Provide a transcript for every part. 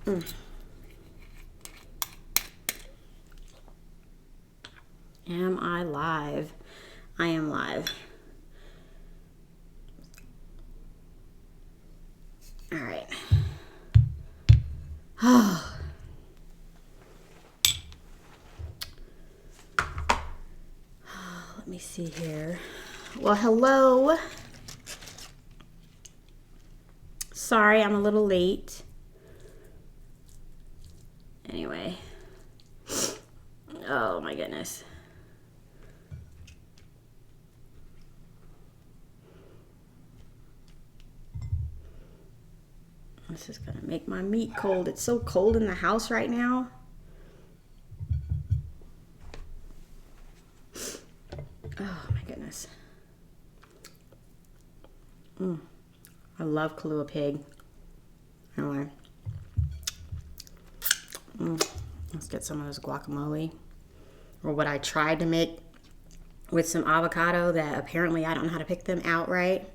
Am I live? I am live. All right. Oh. Let me see here. Well, hello. Sorry, I'm a little late. Anyway. Oh my goodness. This is gonna make my meat cold. It's so cold in the house right now. Oh my goodness. I love Kalua pig. Anyway. Let's get some of this guacamole. Or what I tried to make with some avocado that apparently I don't know how to pick them out right.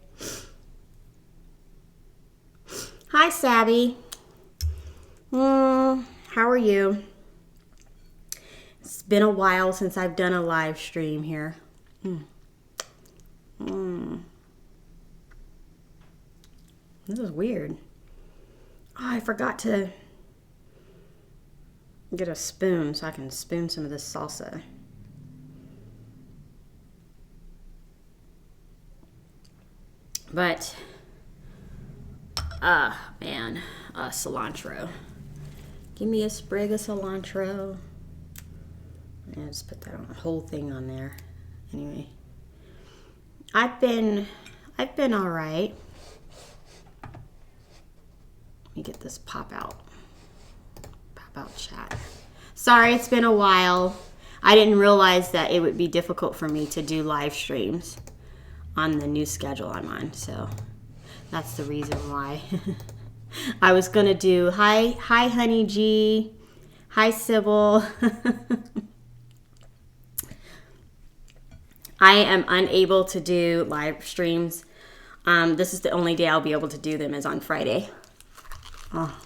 Hi, Sabby. How are you? It's been a while since I've done a live stream here. This is weird. Oh, I forgot to get a spoon so I can spoon some of this salsa. But, man, cilantro. Give me a sprig of cilantro. And just put that on the whole thing on there. Anyway, I've been all right. Let me get this pop out chat. Sorry, it's been a while. I didn't realize that it would be difficult for me to do live streams on the new schedule I'm on, so that's the reason why. I was gonna do hi Honey G, hi Sybil. I am unable to do live streams. This is the only day I'll be able to do them is on Friday. Oh.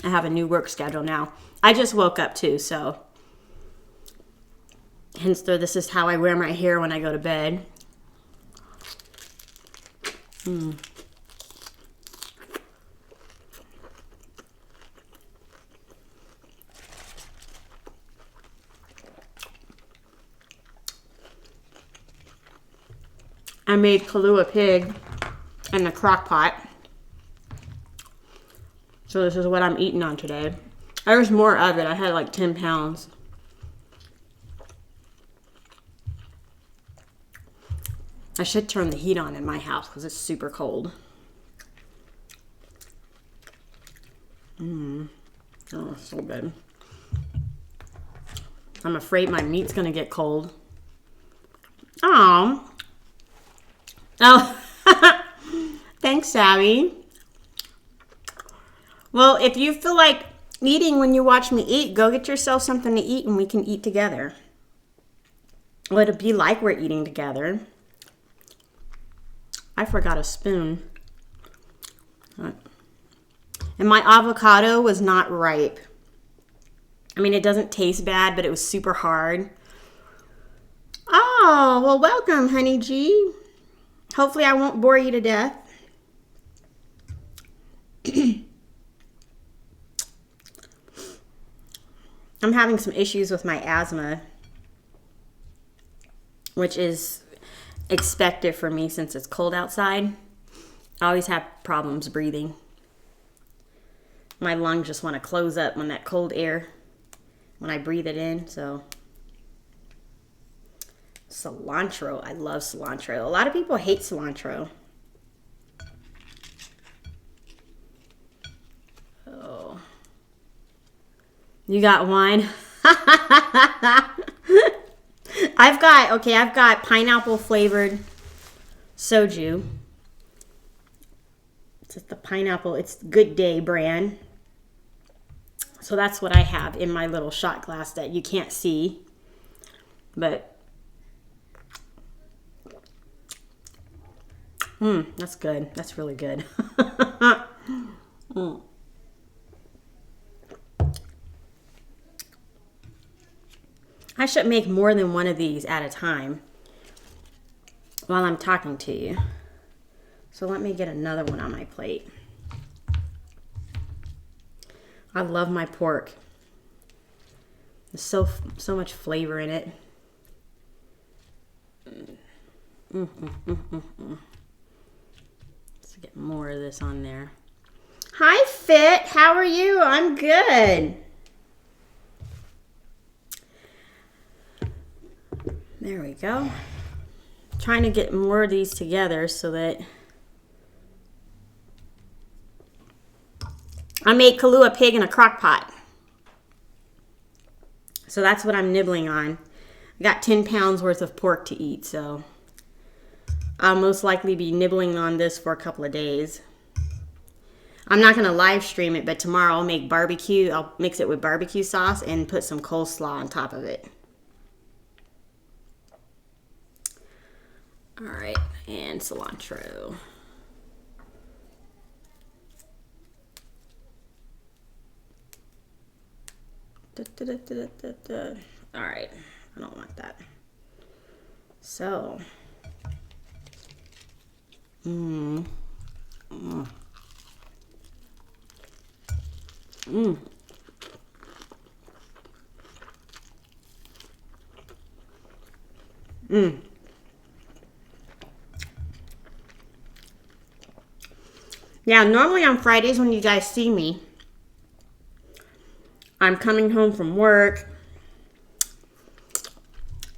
I have a new work schedule now. I just woke up too, so hence this is how I wear my hair when I go to bed. I made Kalua pig in the crock pot. So this is what I'm eating on today. There's more of it. I had like 10 pounds. I should turn the heat on in my house because it's super cold. Oh, so good. I'm afraid my meat's gonna get cold. Oh, thanks, Abby. Well, if you feel like eating when you watch me eat, go get yourself something to eat and we can eat together. Let it be like we're eating together. I forgot a spoon. And my avocado was not ripe. I mean, it doesn't taste bad, but it was super hard. Oh, well, welcome, Honey G. Hopefully I won't bore you to death. I'm having some issues with my asthma, which is expected for me since it's cold outside. I always have problems breathing. My lungs just want to close up when that cold air, when I breathe it in, so. Cilantro, I love cilantro. A lot of people hate cilantro. Oh. You got wine? I've got pineapple flavored soju. It's the pineapple, it's Good Day brand. So that's what I have in my little shot glass that you can't see. But That's good. That's really good. I should make more than one of these at a time while I'm talking to you. So let me get another one on my plate. I love my pork. There's so much flavor in it. Let's get more of this on there. Hi, Fit. How are you? I'm good. There we go. Trying to get more of these together so that I made Kalua pig in a crock pot. So that's what I'm nibbling on. I got 10 pounds worth of pork to eat, so I'll most likely be nibbling on this for a couple of days. I'm not going to live stream it, but tomorrow I'll make barbecue. I'll mix it with barbecue sauce and put some coleslaw on top of it. All right, and cilantro. All right, I don't want that. So, Yeah, normally on Fridays when you guys see me, I'm coming home from work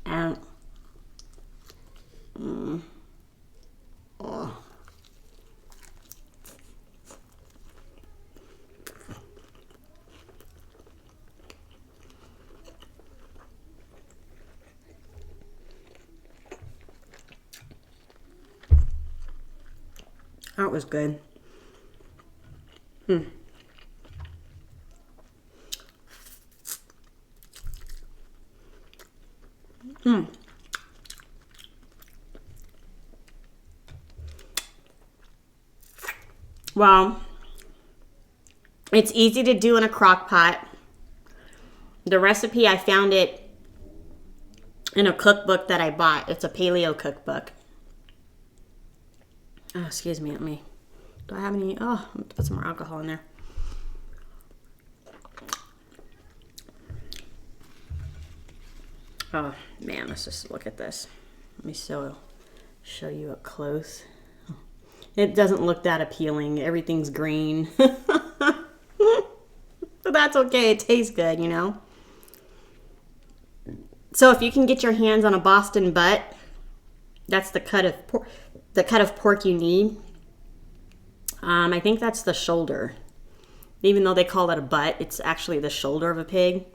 and that was good. Well, it's easy to do in a crock pot. The recipe, I found it in a cookbook that I bought. It's a paleo cookbook. Oh, excuse me. Do I have any? Oh, I'm gonna put some more alcohol in there. Oh, man, let's just look at this. Let me show you up close. It doesn't look that appealing. Everything's green. But that's okay. It tastes good, you know? So if you can get your hands on a Boston butt, that's the cut of pork you need. I think that's the shoulder. Even though they call it a butt, it's actually the shoulder of a pig.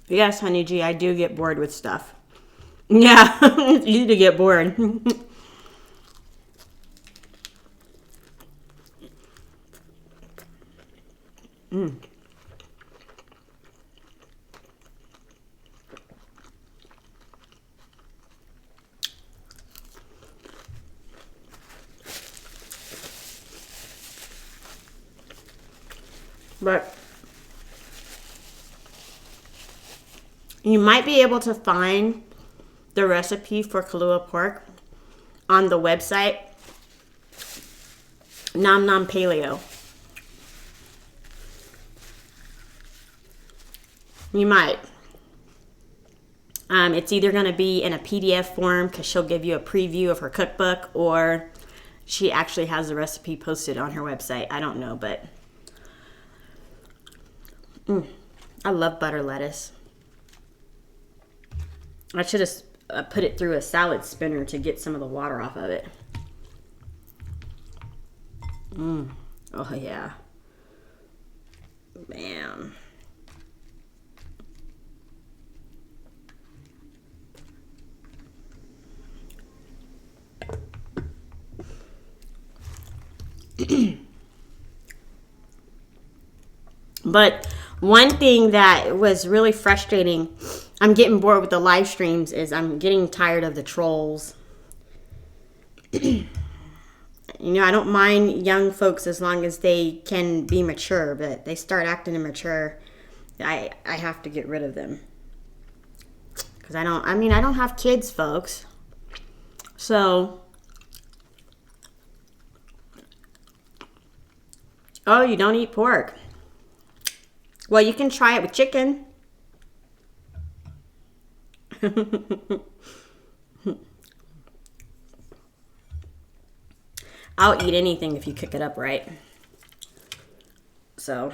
Yes, honey G, I do get bored with stuff. Yeah, it's easy to get bored. But you might be able to find the recipe for Kalua pork on the website Nom Nom Paleo. You might. It's either going to be in a PDF form because she'll give you a preview of her cookbook, or she actually has the recipe posted on her website. I don't know, but I love butter lettuce. I should have put it through a salad spinner to get some of the water off of it. Oh, yeah. Man. But one thing that was really frustrating, I'm getting bored with the live streams, is I'm getting tired of the trolls. You know, I don't mind young folks as long as they can be mature, but they start acting immature, I have to get rid of them. Because I don't have kids, folks. So, oh, you don't eat pork. Well, you can try it with chicken. I'll eat anything if you cook it up right. So,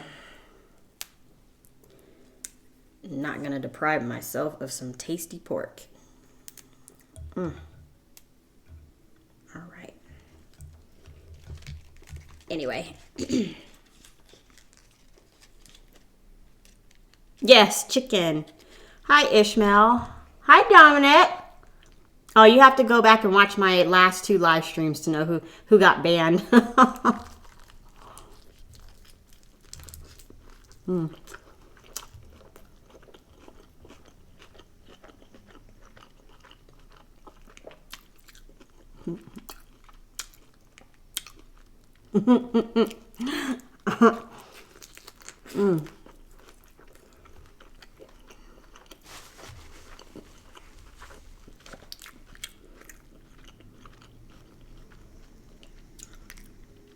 I'm not going to deprive myself of some tasty pork. All right. Anyway. Yes, chicken. Hi, Ishmael. Hi, Dominic. Oh, you have to go back and watch my last 2 live streams to know who got banned.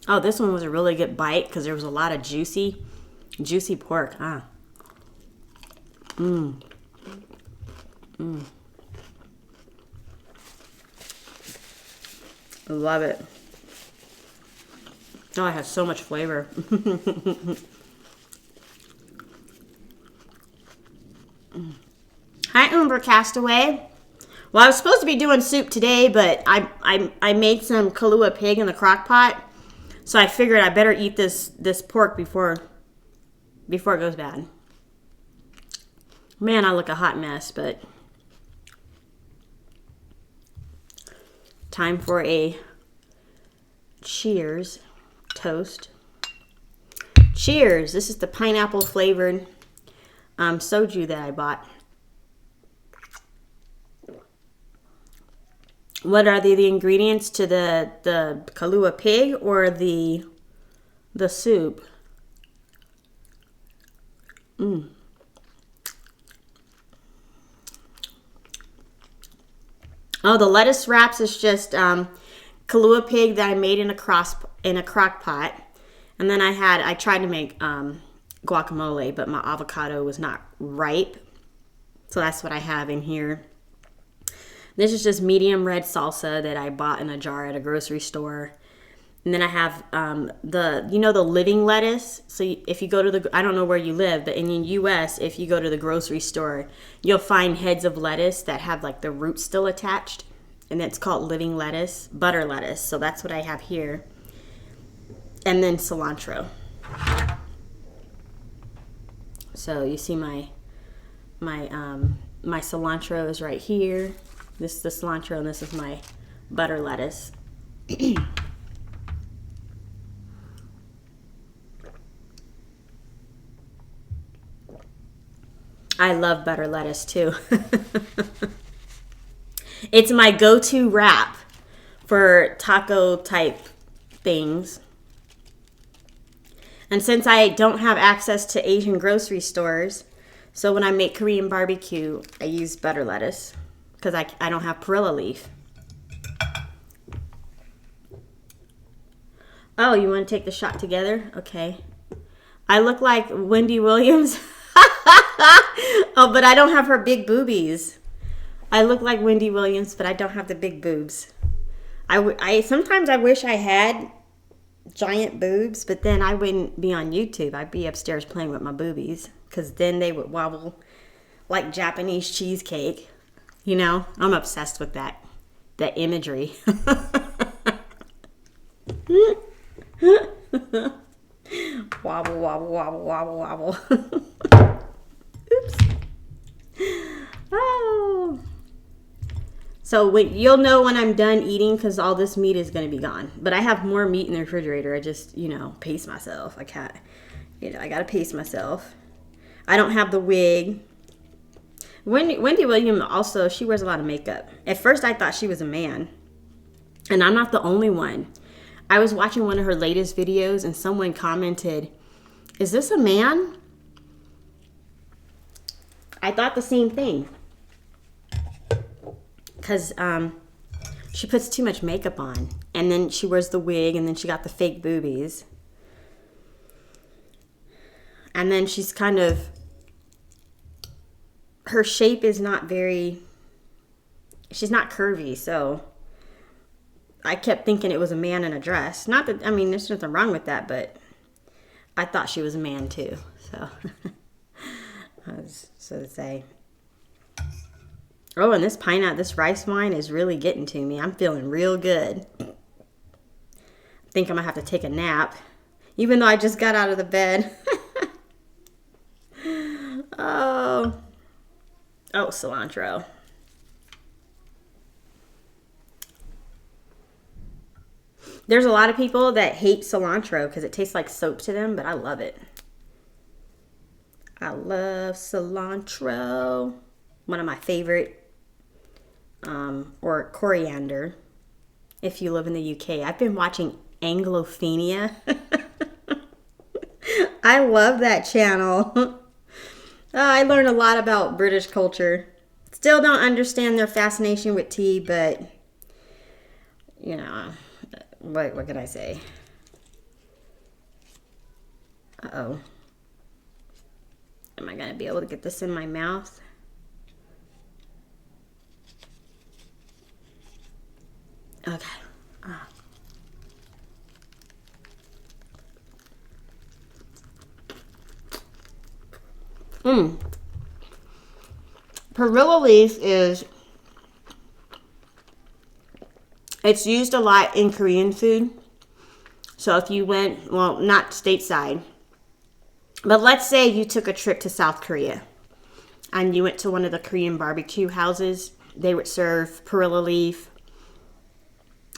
Oh, this one was a really good bite because there was a lot of juicy pork. I love it. Oh, it has so much flavor. Hi, Umber Castaway. Well, I was supposed to be doing soup today, but I made some Kalua pig in the crock pot. So I figured I better eat this pork before it goes bad. Man, I look a hot mess, but time for a cheers toast. Cheers. This is the pineapple flavored soju that I bought. What are the ingredients to the Kalua pig or the soup? Oh, the lettuce wraps is just Kalua pig that I made in a crock pot, and then I tried to make guacamole, but my avocado was not ripe, so that's what I have in here. This is just medium red salsa that I bought in a jar at a grocery store. And then I have the living lettuce. So if you go to I don't know where you live, but in the U.S., if you go to the grocery store, you'll find heads of lettuce that have like the roots still attached. And it's called living lettuce, butter lettuce. So that's what I have here. And then cilantro. So you see my cilantro is right here. This is the cilantro, and this is my butter lettuce. I love butter lettuce too. It's my go-to wrap for taco type things. And since I don't have access to Asian grocery stores, so when I make Korean barbecue, I use butter lettuce. Because I don't have perilla leaf. Oh, you want to take the shot together? Okay. I look like Wendy Williams. Oh, but I don't have her big boobies. I look like Wendy Williams, but I don't have the big boobs. Sometimes I wish I had giant boobs, but then I wouldn't be on YouTube. I'd be upstairs playing with my boobies, because then they would wobble like Japanese cheesecake. You know, I'm obsessed with that imagery. Wobble, wobble, wobble, wobble, wobble. Oops. Oh. So you'll know when I'm done eating because all this meat is going to be gone. But I have more meat in the refrigerator. I just, pace myself. I can't, I got to pace myself. I don't have the wig. Wendy Williams also, she wears a lot of makeup. At first I thought she was a man. And I'm not the only one. I was watching one of her latest videos and someone commented, "Is this a man?" I thought the same thing. Because she puts too much makeup on. And then she wears the wig and then she got the fake boobies. And then she's kind of, her shape is not very, she's not curvy, so I kept thinking it was a man in a dress. Not that, there's nothing wrong with that, but I thought she was a man too, so. I was so to say. Oh, and this rice wine is really getting to me. I'm feeling real good. I think I'm gonna have to take a nap, even though I just got out of the bed. Oh, cilantro. There's a lot of people that hate cilantro because it tastes like soap to them, but I love it. I love cilantro. One of my favorite, or coriander, if you live in the UK. I've been watching Anglophenia. I love that channel. I learned a lot about British culture. Still don't understand their fascination with tea, but, what can I say? Uh-oh. Am I going to be able to get this in my mouth? Okay. Perilla leaf it's used a lot in Korean food. So if you went, well, not stateside, but let's say you took a trip to South Korea and you went to one of the Korean barbecue houses, they would serve perilla leaf.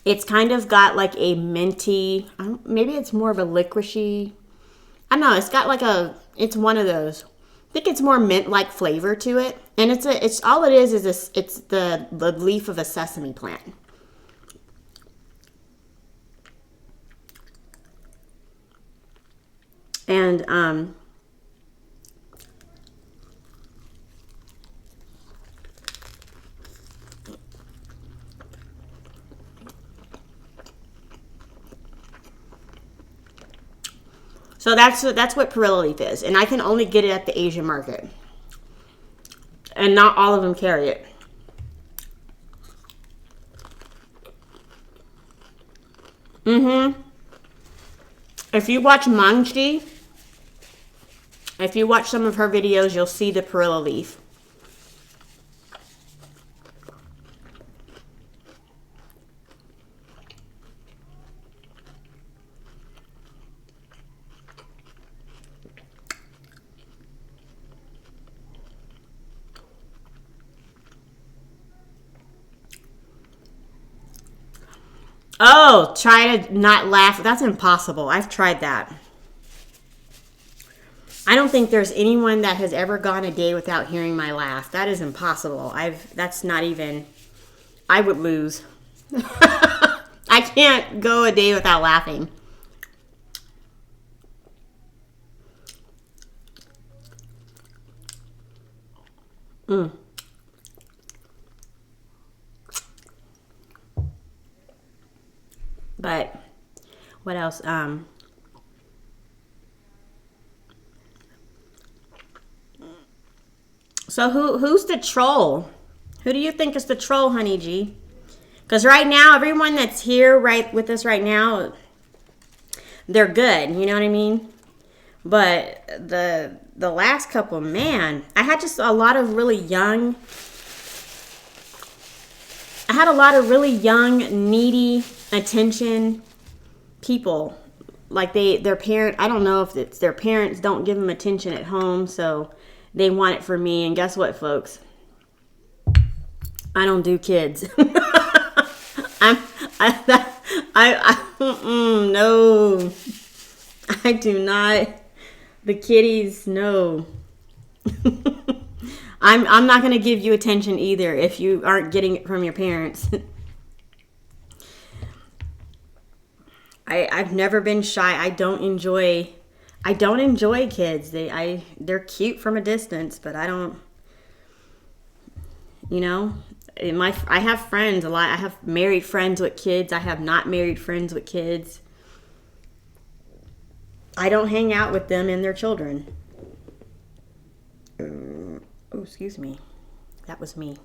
It's kind of got like a minty, maybe it's more of a licoricey. I don't know, it's got like it's one of those. I think it's more mint-like flavor to it. And it's all it is it's the leaf of a sesame plant. And so that's what perilla leaf is. And I can only get it at the Asian market. And not all of them carry it. If you watch Mangji, if you watch some of her videos, you'll see the perilla leaf. Oh, try to not laugh. That's impossible. I've tried that. I don't think there's anyone that has ever gone a day without hearing my laugh. That is impossible. That's not even, I would lose. I can't go a day without laughing. But what else? So who's the troll? Who do you think is the troll, Honey G? Because right now, everyone that's here right with us right now, they're good. You know what I mean? But the last couple, man, I had just a lot of really young. I had a lot of really young, needy attention people. Like their parent, I don't know if it's their parents don't give them attention at home, so they want it for me. And guess what, folks? I don't do kids. No. I do not. The kitties, no. I'm not going to give you attention either if you aren't getting it from your parents. I've never been shy. I don't enjoy kids. They're cute from a distance, but I don't, you know, I have friends a lot. I have married friends with kids. I have not married friends with kids. I don't hang out with them and their children. Oh, excuse me. That was me.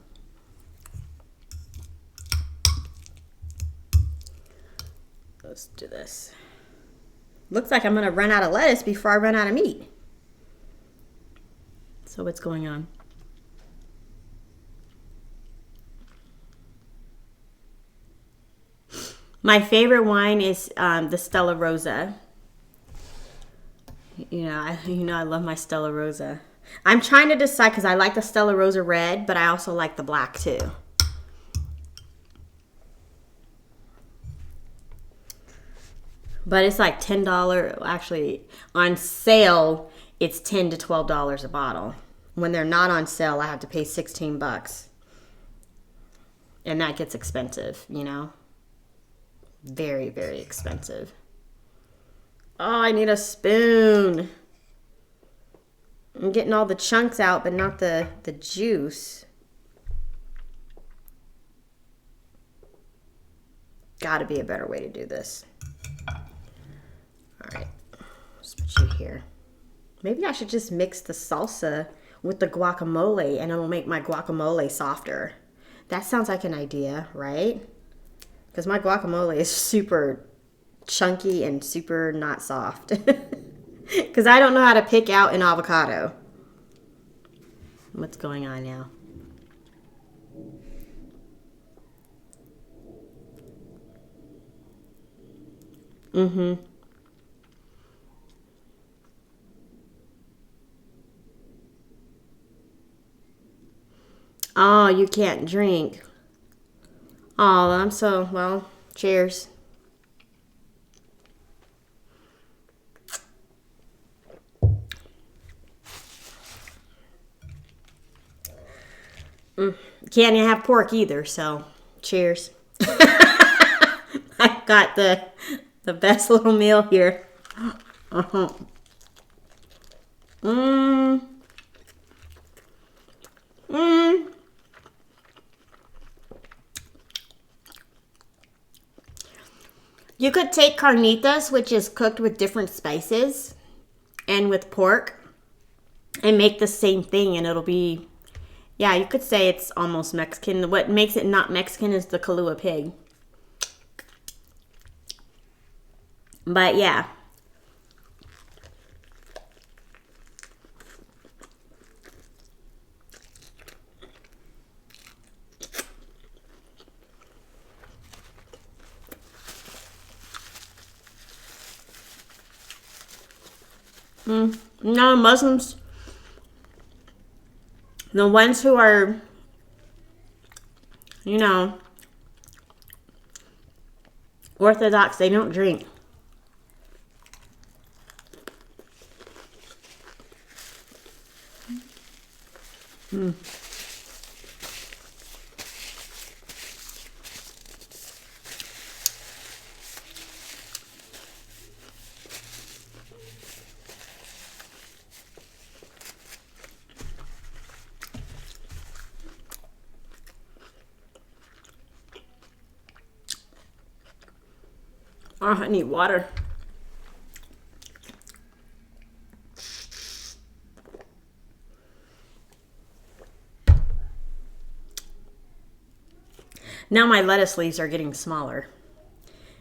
Let's do this. Looks like I'm going to run out of lettuce before I run out of meat. So what's going on? My favorite wine is the Stella Rosa. I love my Stella Rosa. I'm trying to decide because I like the Stella Rosa red, but I also like the black too. But it's like $10. Actually, on sale, it's $10 to $12 a bottle. When they're not on sale, I have to pay $16. And that gets expensive, you know? Very, very expensive. Oh, I need a spoon. I'm getting all the chunks out, but not the juice. Gotta be a better way to do this. All right, let's put you here. Maybe I should just mix the salsa with the guacamole and it'll make my guacamole softer. That sounds like an idea, right? Because my guacamole is super chunky and super not soft. Because I don't know how to pick out an avocado. What's going on now? Mm-hmm. Oh, you can't drink. Oh, well, cheers. Can't have pork either, so cheers. I got the best little meal here. Uh-huh. Mmm. Mmm. You could take carnitas, which is cooked with different spices and with pork, and make the same thing, and it'll be, yeah, you could say it's almost Mexican. What makes it not Mexican is the Kalua pig. But yeah. No, Muslims, the ones who are, you know, Orthodox, they don't drink. Oh, I need water. Now my lettuce leaves are getting smaller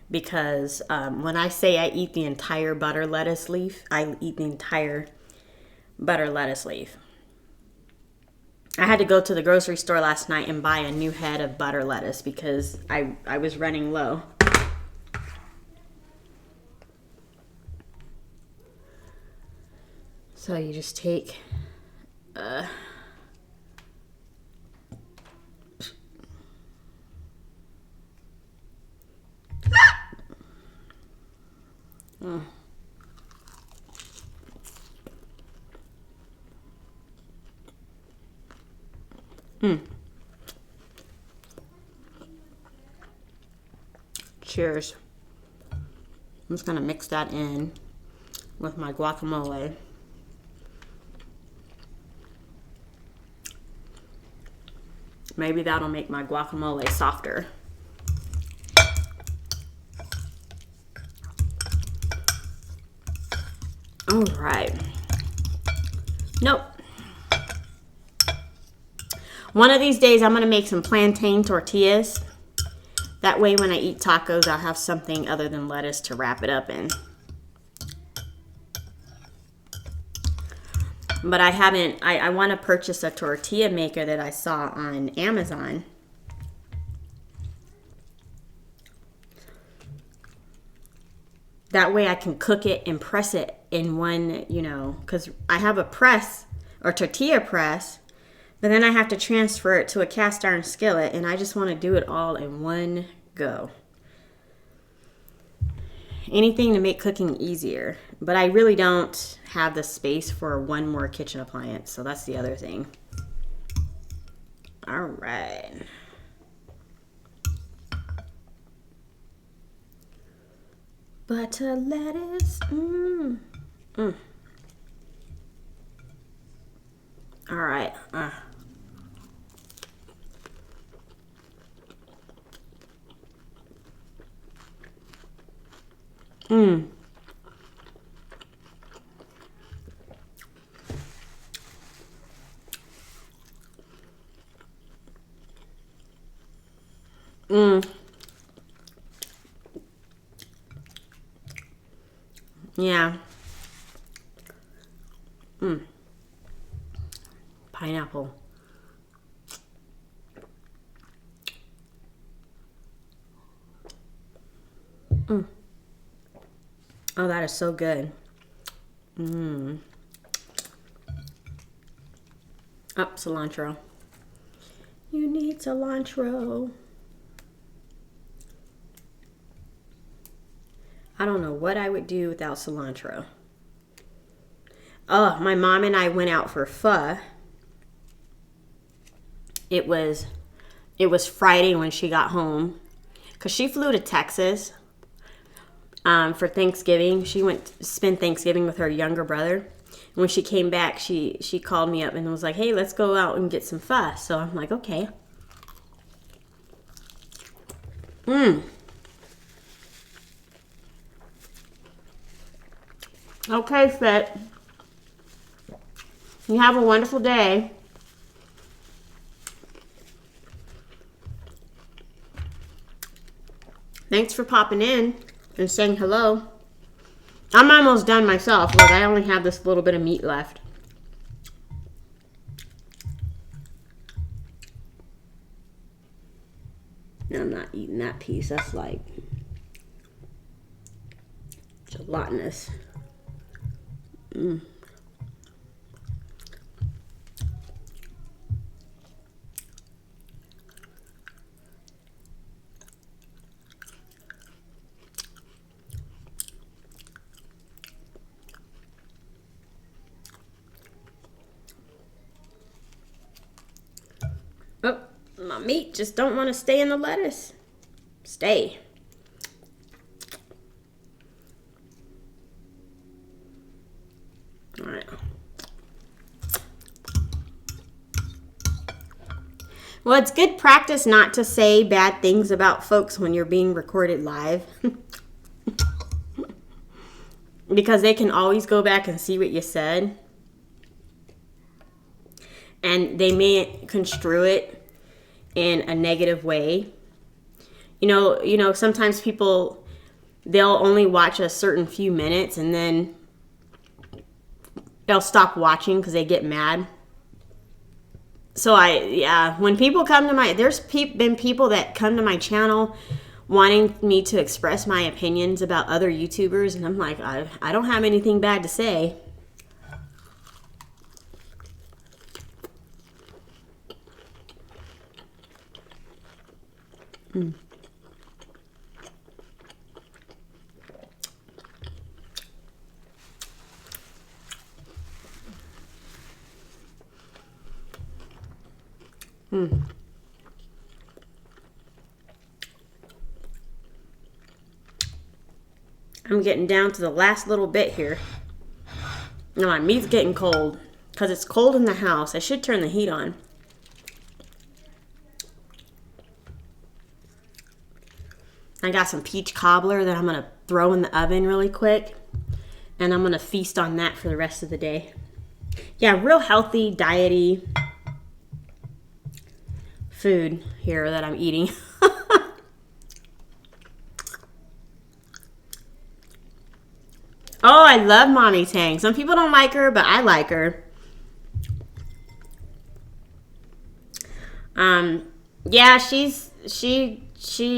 because when I say I eat the entire butter lettuce leaf, I eat the entire butter lettuce leaf. I had to go to the grocery store last night and buy a new head of butter lettuce because I was running low. So you just take Mm. Mm. Cheers. I'm just gonna mix that in with my guacamole. Maybe that'll make my guacamole softer. All right. Nope. One of these days I'm gonna make some plantain tortillas. That way when I eat tacos, I'll have something other than lettuce to wrap it up in. But I haven't, I want to purchase a tortilla maker that I saw on Amazon. That way I can cook it and press it in one, you know, because I have a press or tortilla press, but then I have to transfer it to a cast iron skillet, and I just want to do it all in one go. Anything to make cooking easier. But I really don't have the space for one more kitchen appliance, so that's the other thing. All right. Butter, lettuce. Mm. Mm. All right. Mm. Mm. Yeah. Mm. Pineapple. Mm. Oh, that is so good. Mm. Oh, cilantro. You need cilantro. I don't know what I would do without cilantro. Oh, my mom and I went out for pho. It was Friday when she got home, because she flew to Texas for Thanksgiving. She went to spend Thanksgiving with her younger brother. And when she came back, she called me up and was like, "Hey, let's go out and get some pho." So I'm like, okay. Mm. Okay, Fit. You have a wonderful day. Thanks for popping in and saying hello. I'm almost done myself. Look, I only have this little bit of meat left. No, I'm not eating that piece. That's like gelatinous. Mm. Oh, my meat just don't want to stay in the lettuce. Stay. All right. Well, it's good practice not to say bad things about folks when you're being recorded live. Because they can always go back and see what you said. And they may construe it in a negative way. You know, sometimes people, they'll only watch a certain few minutes and then they'll stop watching because they get mad. So when people come to there's been people that come to my channel wanting me to express my opinions about other YouTubers, and I'm like, I don't have anything bad to say. Mm. I'm getting down to the last little bit here. Now my meat's getting cold because it's cold in the house. I should turn the heat on. I got some peach cobbler that I'm going to throw in the oven really quick. And I'm going to feast on that for the rest of the day. Yeah, real healthy, diety food here that I'm eating. Oh, I love Mommy Tang. Some people don't like her, but I like her. Yeah, she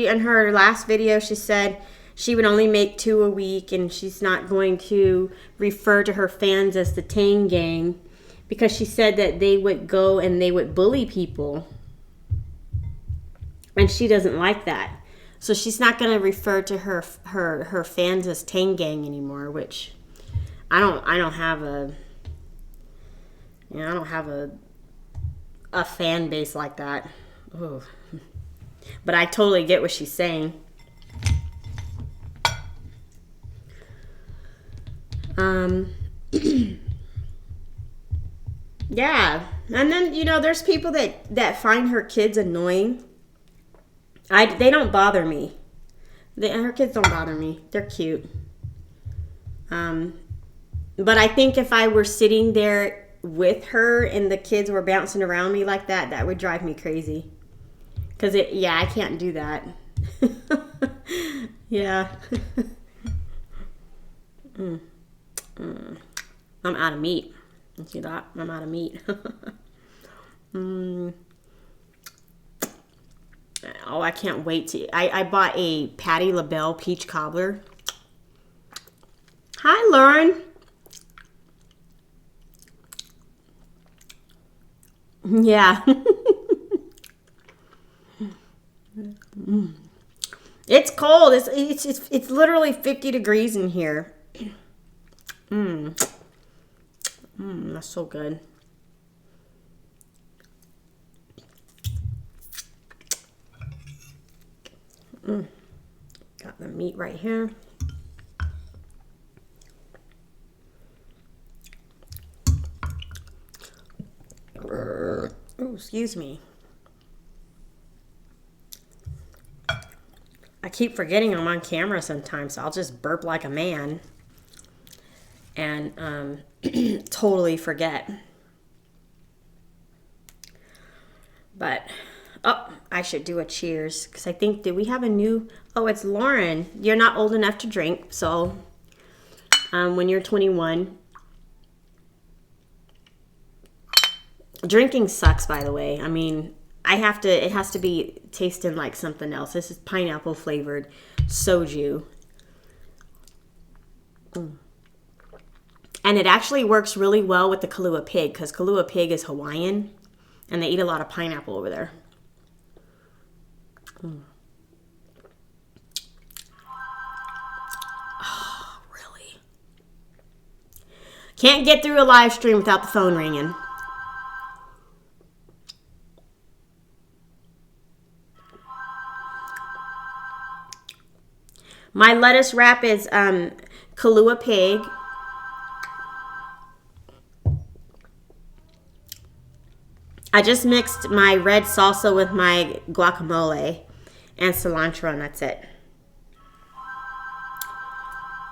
in her last video, she said she would only make 2 a week, and she's not going to refer to her fans as the Tang Gang because she said that they would go and they would bully people. And she doesn't like that. So she's not going to refer to her fans as Tang Gang anymore, which I don't have a fan base like that. Ooh. But I totally get what she's saying. Yeah. And then, there's people that find her kids annoying. They don't bother me. Her kids don't bother me. They're cute. But I think if I were sitting there with her and the kids were bouncing around me like that, that would drive me crazy. Because, I can't do that. Yeah. I'm out of meat. You see that? I'm out of meat. Oh, I can't wait to... I bought a Patti LaBelle peach cobbler. Hi, Lauren. Yeah. It's cold. It's literally 50 degrees in here. That's so good. Got the meat right here. Oh, excuse me. I keep forgetting I'm on camera sometimes, so I'll just burp like a man and totally forget. But I should do a cheers because I think, did we have a new... Oh, it's Lauren. You're not old enough to drink, so when you're 21... Drinking sucks, by the way. I mean, it has to be tasting like something else. This is pineapple flavored soju. And it actually works really well with the Kalua pig because Kalua pig is Hawaiian and they eat a lot of pineapple over there. Oh, really? Can't get through a live stream without the phone ringing. My lettuce wrap is Kalua pig. I just mixed my red salsa with my guacamole and cilantro, and that's it.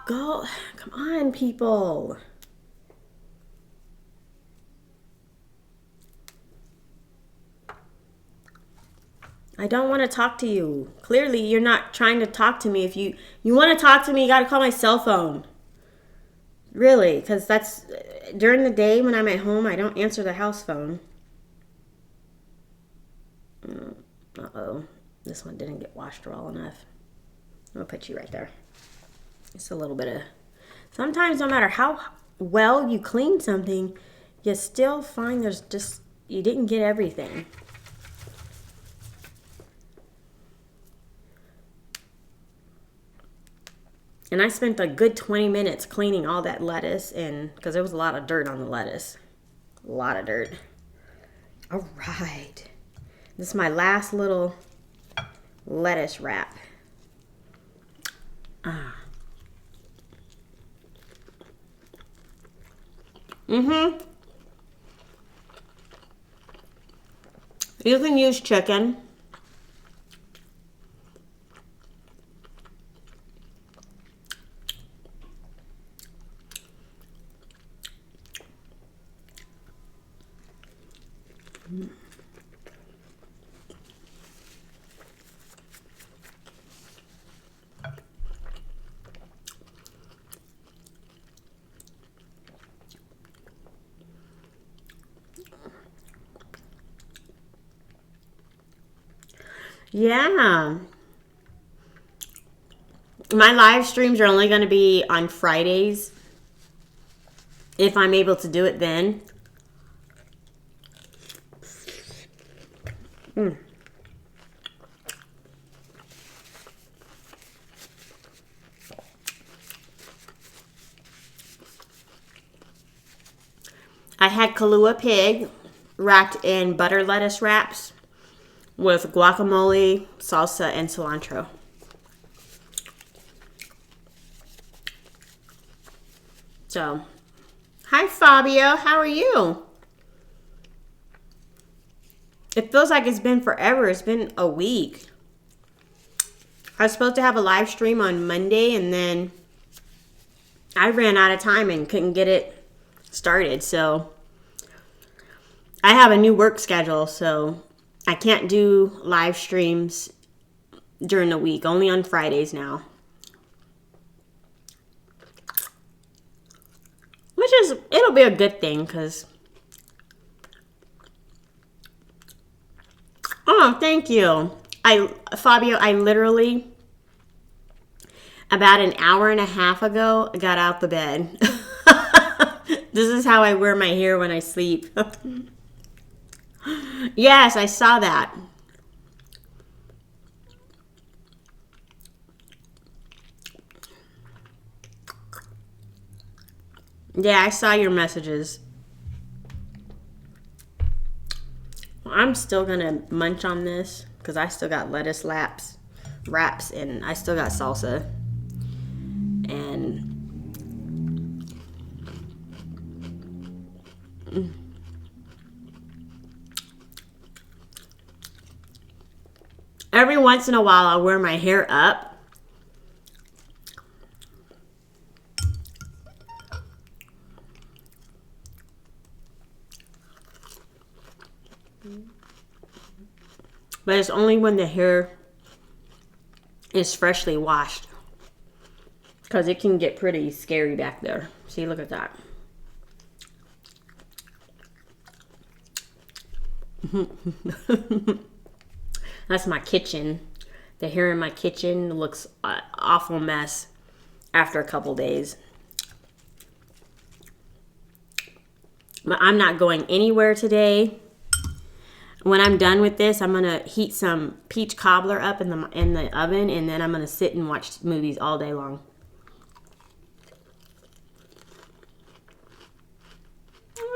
Go, come on, people. I don't want to talk to you. Clearly, you're not trying to talk to me. If you want to talk to me, you got to call my cell phone. Really, because that's during the day when I'm at home, I don't answer the house phone. Uh-oh. This one didn't get washed well enough. I'll put you right there. Just a little bit of... Sometimes no matter how well you clean something, you still find there's just... You didn't get everything. And I spent a good 20 minutes cleaning all that lettuce and because there was a lot of dirt on the lettuce. A lot of dirt. All right. This is my last little lettuce wrap. You can use chicken. Yeah. My live streams are only going to be on Fridays. If I'm able to do it then. I had Kalua pig wrapped in butter lettuce wraps with guacamole, salsa, and cilantro. So, hi Fabio, how are you? It feels like it's been forever. It's been a week. I was supposed to have a live stream on Monday, and then I ran out of time and couldn't get it started. So I have a new work schedule, so I can't do live streams during the week, only on Fridays now. Which is, it'll be a good thing, because... Oh, thank you. Fabio, I literally, about an hour and a half ago, got out the bed. This is how I wear my hair when I sleep. Yes, I saw that. Yeah, I saw your messages. I'm still gonna munch on this because I still got lettuce wraps, and I still got salsa. And every once in a while I'll wear my hair up. But it's only when the hair is freshly washed, because it can get pretty scary back there. See, look at that. That's my kitchen. The hair in my kitchen looks an awful mess after a couple days. But I'm not going anywhere today. When I'm done with this, I'm gonna heat some peach cobbler up in the oven, and then I'm gonna sit and watch movies all day long.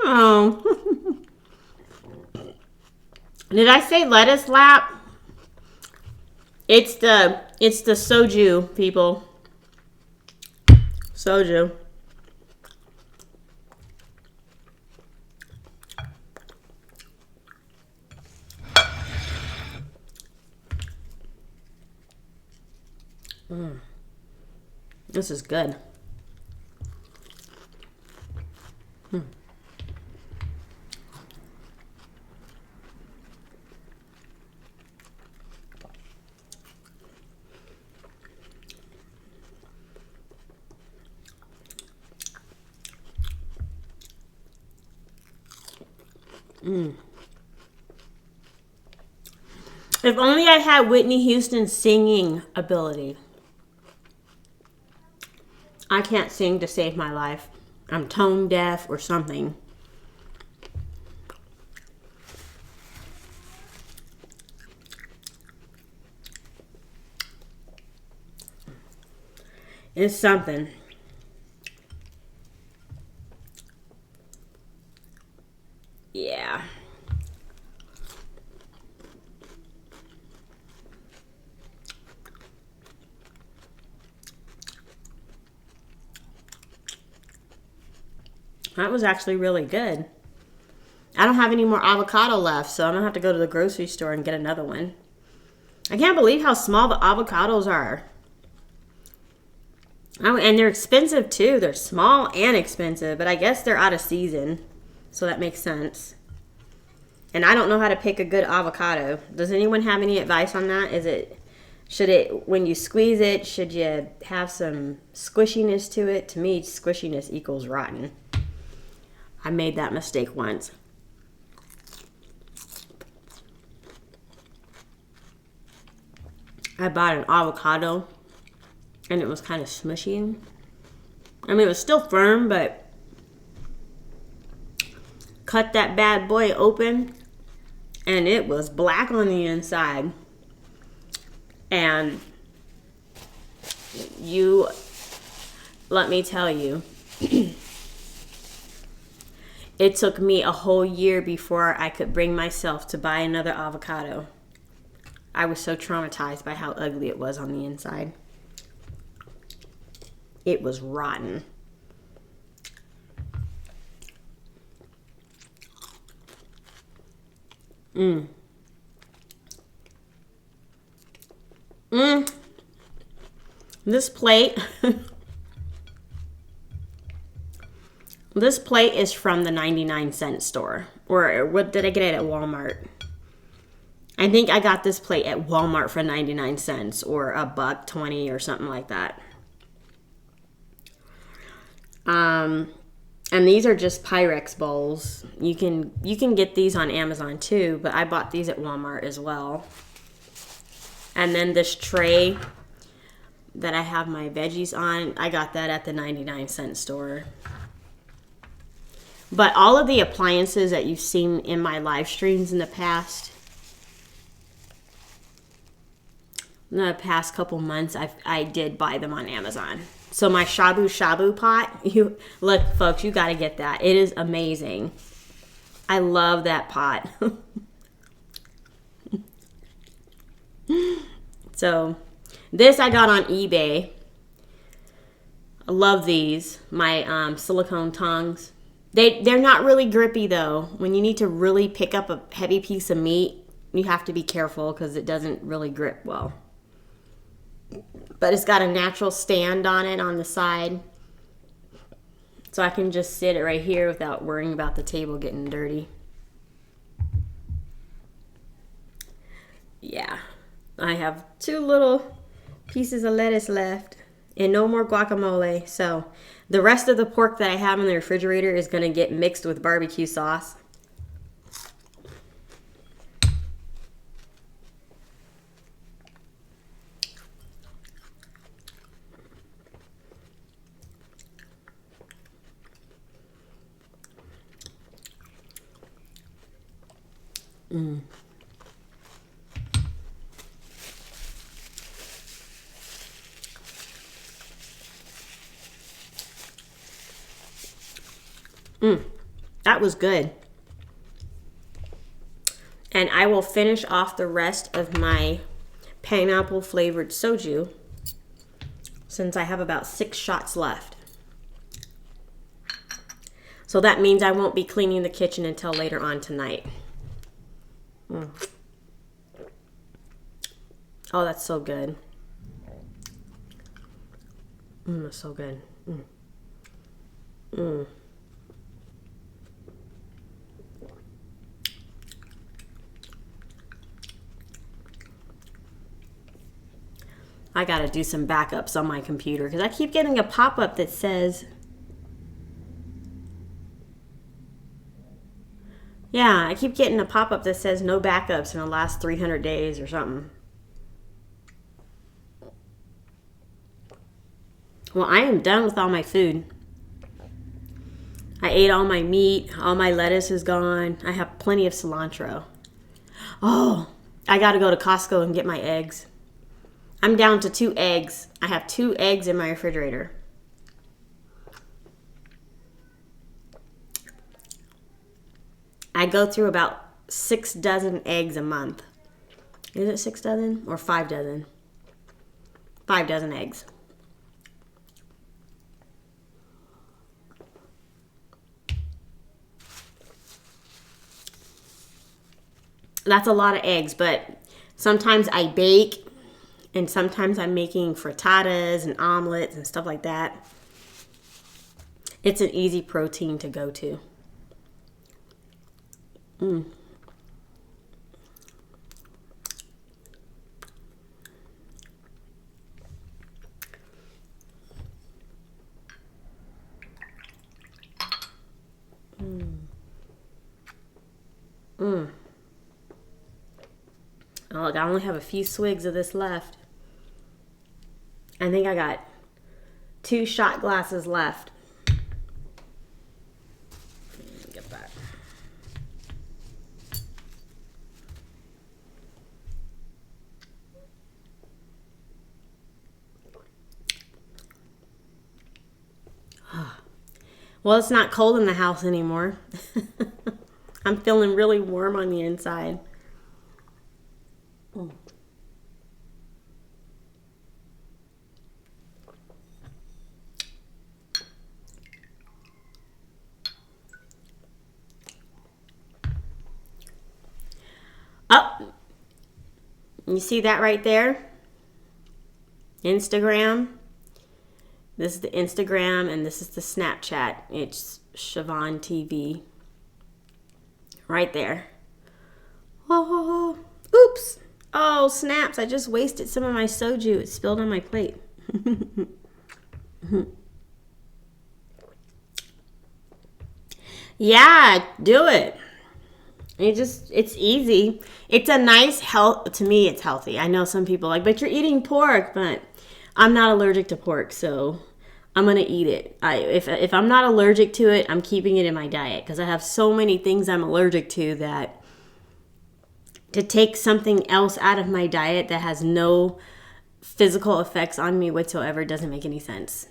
Oh, did I say lettuce lap? It's the soju, people. Soju. This is good. If only I had Whitney Houston's singing ability. I can't sing to save my life. I'm tone deaf or something. It's something. Yeah. That was actually really good. I don't have any more avocado left, so I'm going to have to go to the grocery store and get another one. I can't believe how small the avocados are. Oh, and they're expensive too. They're small and expensive, but I guess they're out of season, so that makes sense. And I don't know how to pick a good avocado. Does anyone have any advice on that? Should it, when you squeeze it, should you have some squishiness to it? To me, squishiness equals rotten. I made that mistake once. I bought an avocado and it was kind of smushy. I mean, it was still firm, but cut that bad boy open and it was black on the inside. And let me tell you, it took me a whole year before I could bring myself to buy another avocado. I was so traumatized by how ugly it was on the inside. It was rotten. This plate, this plate is from the 99-cent store. Or what did I get it at Walmart? I think I got this plate at Walmart for 99 cents or $1.20 or something like that. And these are just Pyrex bowls. You can get these on Amazon too, but I bought these at Walmart as well. And then this tray that I have my veggies on, I got that at the 99-cent store. But all of the appliances that you've seen in my live streams in the past couple months, I did buy them on Amazon. So my Shabu Shabu pot, look folks, you got to get that. It is amazing. I love that pot. So this I got on eBay. I love these. My silicone tongs. They're not really grippy though. When you need to really pick up a heavy piece of meat, you have to be careful because it doesn't really grip well. But it's got a natural stand on it on the side. So I can just sit it right here without worrying about the table getting dirty. Yeah. I have 2 little pieces of lettuce left and no more guacamole. So the rest of the pork that I have in the refrigerator is going to get mixed with barbecue sauce. That was good. And I will finish off the rest of my pineapple flavored soju since I have about 6 shots left. So that means I won't be cleaning the kitchen until later on tonight. Oh, that's so good. That's so good. I gotta do some backups on my computer because I keep getting a pop-up that says, yeah, I keep getting a pop-up that says no backups in the last 300 days or something. Well, I am done with all my food. I ate all my meat. All my lettuce is gone. I have plenty of cilantro. Oh, I gotta go to Costco and get my eggs. I'm down to 2 eggs. I have 2 eggs in my refrigerator. I go through about 6 dozen eggs a month. Is it 6 dozen or 5 dozen? 5 dozen eggs. That's a lot of eggs, but sometimes I bake and sometimes I'm making frittatas and omelets and stuff like that. It's an easy protein to go to. Oh, look, I only have a few swigs of this left. I think I got 2 shot glasses left. Get that. Well, it's not cold in the house anymore. I'm feeling really warm on the inside. Oh, you see that right there? Instagram. This is the Instagram and this is the Snapchat. It's Shavonne TV. Right there. Oh, oops. Oh, snaps. I just wasted some of my soju. It spilled on my plate. Yeah, do it. It's easy. It's a nice health. To me, it's healthy. I know some people are like, but you're eating pork, but I'm not allergic to pork, so I'm gonna eat it. If I'm not allergic to it, I'm keeping it in my diet because I have so many things I'm allergic to that to take something else out of my diet that has no physical effects on me whatsoever doesn't make any sense.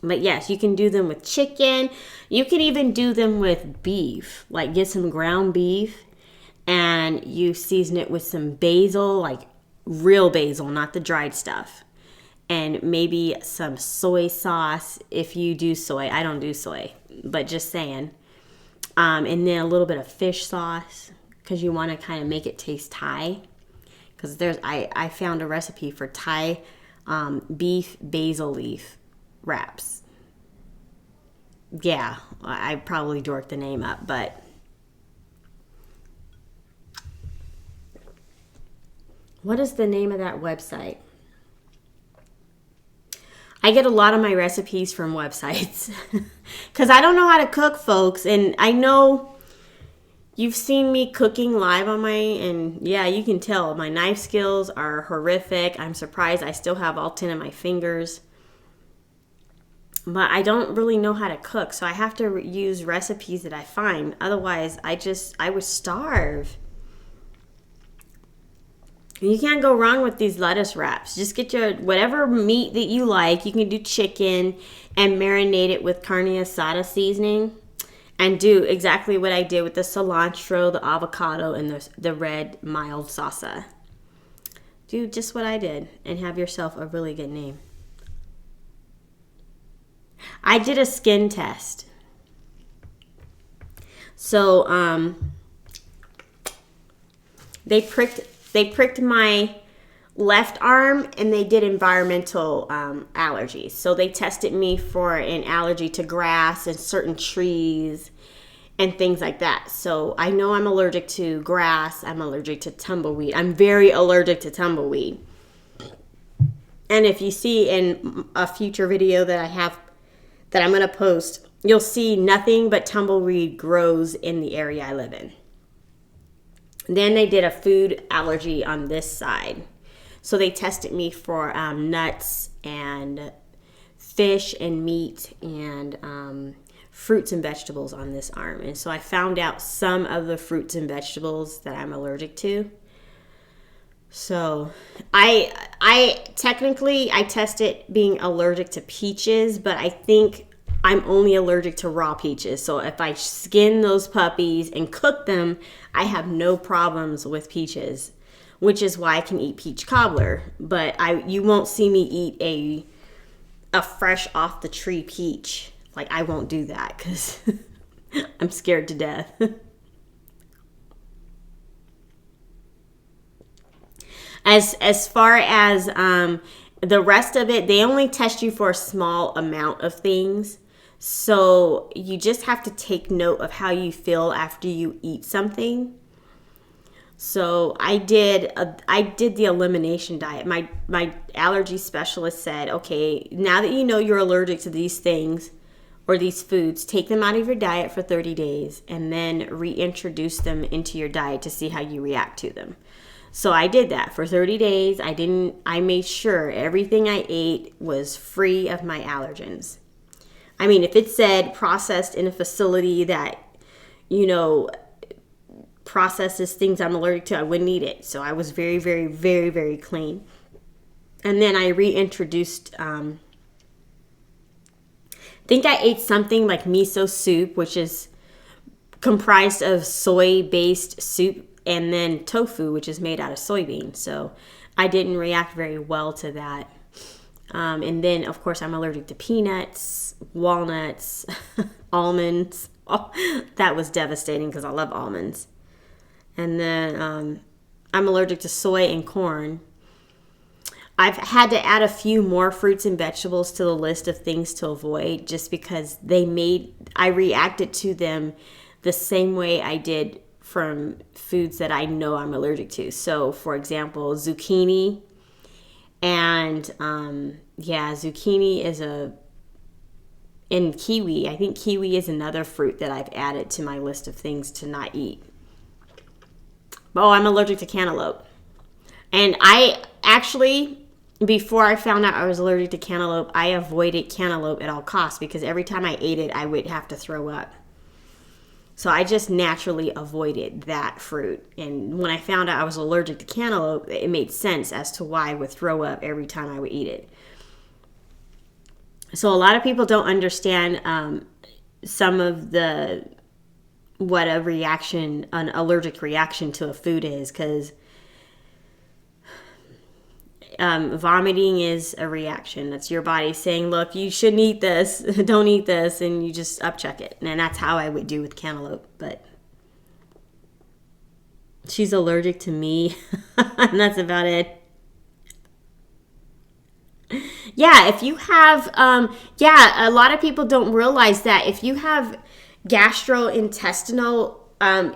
But yes, you can do them with chicken. You can even do them with beef. Like get some ground beef and you season it with some basil, like real basil, not the dried stuff. And maybe some soy sauce if you do soy. I don't do soy, but just saying. And then a little bit of fish sauce because you want to kind of make it taste Thai. Because I found a recipe for Thai beef basil leaf wraps. Yeah, I probably dorked the name up, but what is the name of that website? I get a lot of my recipes from websites because I don't know how to cook, folks. And I know you've seen me cooking live on and yeah, you can tell my knife skills are horrific. I'm surprised I still have all 10 of my fingers. But I don't really know how to cook, so I have to use recipes that I find. Otherwise, I would starve. You can't go wrong with these lettuce wraps. Just get your whatever meat that you like. You can do chicken and marinate it with carne asada seasoning. And do exactly what I did with the cilantro, the avocado, and the red mild salsa. Do just what I did and have yourself a really good name. I did a skin test. So they pricked my left arm and they did environmental allergies. So they tested me for an allergy to grass and certain trees and things like that. So I know I'm allergic to grass. I'm allergic to tumbleweed. I'm very allergic to tumbleweed. And if you see in a future video that I have that I'm going to post, you'll see nothing but tumbleweed grows in the area I live in. Then they did a food allergy on this side. So they tested me for nuts and fish and meat and fruits and vegetables on this arm. And so I found out some of the fruits and vegetables that I'm allergic to. So I technically tested being allergic to peaches, but I think I'm only allergic to raw peaches. So if I skin those puppies and cook them, I have no problems with peaches, which is why I can eat peach cobbler. But you won't see me eat a fresh off the tree peach. Like I won't do that because I'm scared to death. As far as the rest of it, they only test you for a small amount of things. So you just have to take note of how you feel after you eat something. So I did the elimination diet. My allergy specialist said, okay, now that you know you're allergic to these things or these foods, take them out of your diet for 30 days and then reintroduce them into your diet to see how you react to them. So I did that for 30 days. I made sure everything I ate was free of my allergens. I mean, if it said processed in a facility that, processes things I'm allergic to, I wouldn't eat it. So I was very, very, very, very clean. And then I reintroduced, I think I ate something like miso soup, which is comprised of soy-based soup, and then tofu, which is made out of soybeans. So I didn't react very well to that. And then, of course, I'm allergic to peanuts, walnuts, almonds. Oh, that was devastating because I love almonds. And then I'm allergic to soy and corn. I've had to add a few more fruits and vegetables to the list of things to avoid just because I reacted to them the same way I did from foods that I know I'm allergic to. So, for example, zucchini and zucchini is and kiwi. I think kiwi is another fruit that I've added to my list of things to not eat. Oh, I'm allergic to cantaloupe. And I actually, before I found out I was allergic to cantaloupe, I avoided cantaloupe at all costs because every time I ate it, I would have to throw up. So I just naturally avoided that fruit. And when I found out I was allergic to cantaloupe, it made sense as to why I would throw up every time I would eat it. So a lot of people don't understand some of what an allergic reaction to a food is, because vomiting is a reaction. That's your body saying, look, you shouldn't eat this, don't eat this, and you just upchuck it. And that's how I would do with cantaloupe, but she's allergic to me, and that's about it. Yeah, if you have, a lot of people don't realize that if you have gastrointestinal